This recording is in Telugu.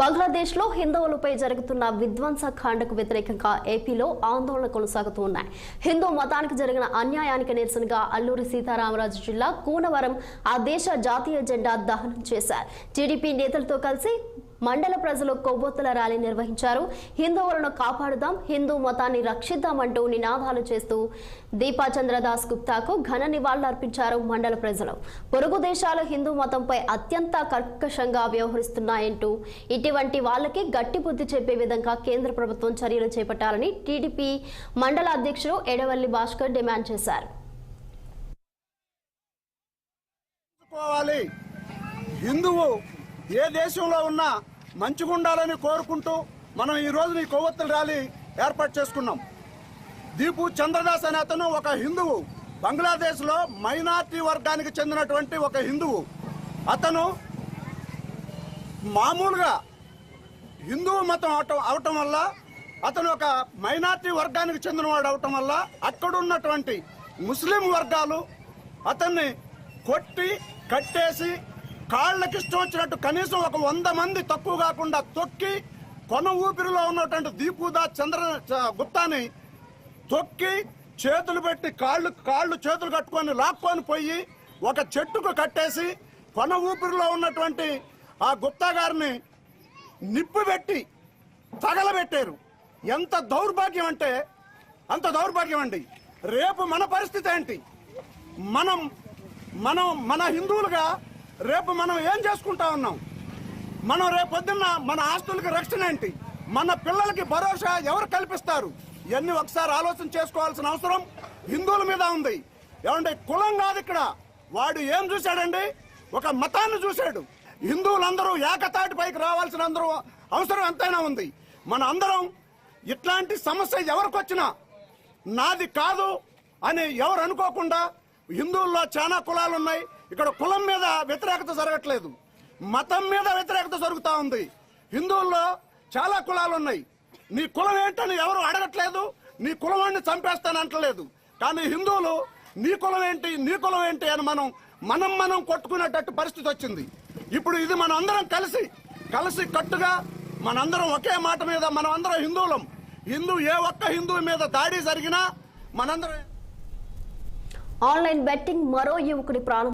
బంగ్లాదేశ్లో హిందువులపై జరుగుతున్న విధ్వంసకాండకు వ్యతిరేకంగా ఏపీలో ఆందోళన కొనసాగుతూ ఉన్నాయి. హిందూ మతానికి జరిగిన అన్యాయానికి నిరసనగా అల్లూరి సీతారామరాజు జిల్లా కూనవరం ఆ దేశ జాతీయ జెండా దహనం చేశారు. టీడీపీ నేతలతో కలిసి మండల ప్రజలు కొవ్వొత్తుల ర్యాలీ నిర్వహించారు. హిందువులను కాపాడుదాం, హిందూ మతాన్ని రక్షిద్దామంటూ నినాదాలు చేస్తూ దీపా చంద్రదాస్ గుప్తాకు ఘన నివాళులర్పించారు మండల ప్రజలు. పొరుగు దేశాలు హిందూ మతంపై అత్యంత కర్కశంగా వ్యవహరిస్తున్నాయంటూ ఇటువంటి వాళ్ళకి గట్టి బుద్ధి చెప్పే విధంగా కేంద్ర ప్రభుత్వం చర్యలు చేపట్టాలని టీడీపీ మండల అధ్యక్షుడు ఎడవల్లి భాస్కర్ డిమాండ్ చేశారు. హిందువు ఏ దేశంలో ఉన్నా మంచిగా ఉండాలని కోరుకుంటూ మనం ఈ రోజు ఈ కొవ్వొత్తుల ర్యాలీ ఏర్పాటు చేసుకున్నాం. దీపు చంద్రదాస్ అనే అతను ఒక హిందువు, బంగ్లాదేశ్ లో మైనార్టీ వర్గానికి చెందినటువంటి ఒక హిందువు. అతను మామూలుగా హిందువు మతం అవటం వల్ల, అతను ఒక మైనార్టీ వర్గానికి చెందినవాడు అవటం వల్ల అక్కడున్నటువంటి ముస్లిం వర్గాలు అతన్ని కొట్టి కట్టేసి కాళ్ళకి ఇష్టం వచ్చినట్టు కనీసం ఒక 100 మంది తక్కువ కాకుండా తొక్కి కొన ఊపిరిలో ఉన్నటువంటి దీపుదా చంద్ర గుప్తాని తొక్కి చేతులు పెట్టి కాళ్ళు చేతులు కట్టుకొని లాక్కొని పోయి ఒక చెట్టుకు కట్టేసి కొన ఊపిరిలో ఉన్నటువంటి ఆ గుప్తా గారిని నిప్పు పెట్టి తగలబెట్టారు. ఎంత దౌర్భాగ్యం అంటే అంత దౌర్భాగ్యం అండి. రేపు మన పరిస్థితి ఏంటి? మన హిందువులుగా రేపు మనం ఏం చేసుకుంటా ఉన్నాం? మనం రేపు పొద్దున్న మన ఆస్తులకి రక్షణ ఏంటి? మన పిల్లలకి భరోసా ఎవరు కల్పిస్తారు? ఇవన్నీ ఒకసారి ఆలోచన చేసుకోవాల్సిన అవసరం హిందువుల మీద ఉంది. ఏమంటే కులం కాదు ఇక్కడ. వాడు ఏం చూశాడండి? ఒక మతాన్ని చూశాడు. హిందువులందరూ ఏకతాటి పైకి రావాల్సిన అవసరం ఎంతైనా ఉంది. మన అందరం ఇట్లాంటి సమస్య ఎవరికి వచ్చినా నాది కాదు అని ఎవరు అనుకోకుండా, హిందువుల్లో చాలా కులాలు ఉన్నాయి. ఇక్కడ కులం మీద వ్యతిరేకత జరగట్లేదు, మతం మీద వ్యతిరేకత జరుగుతూ ఉంది. హిందువుల్లో చాలా కులాలు ఉన్నాయి. నీ కులం ఏంటని ఎవరు అడగట్లేదు, నీ కులవాన్ని చంపేస్తానంటలేదు. కానీ హిందువులు నీ కులం ఏంటి అని మనం కొట్టుకునేటట్టు పరిస్థితి వచ్చింది. ఇప్పుడు ఇది మనం అందరం కలిసి కట్టుగా మనందరం ఒకే మాట మీద మనం అందరం హిందువులం. ఏ ఒక్క హిందువు మీద దాడి జరిగినా మనందరం. ఆన్లైన్ బెట్టింగ్ మరో యువకుడి ప్రాణం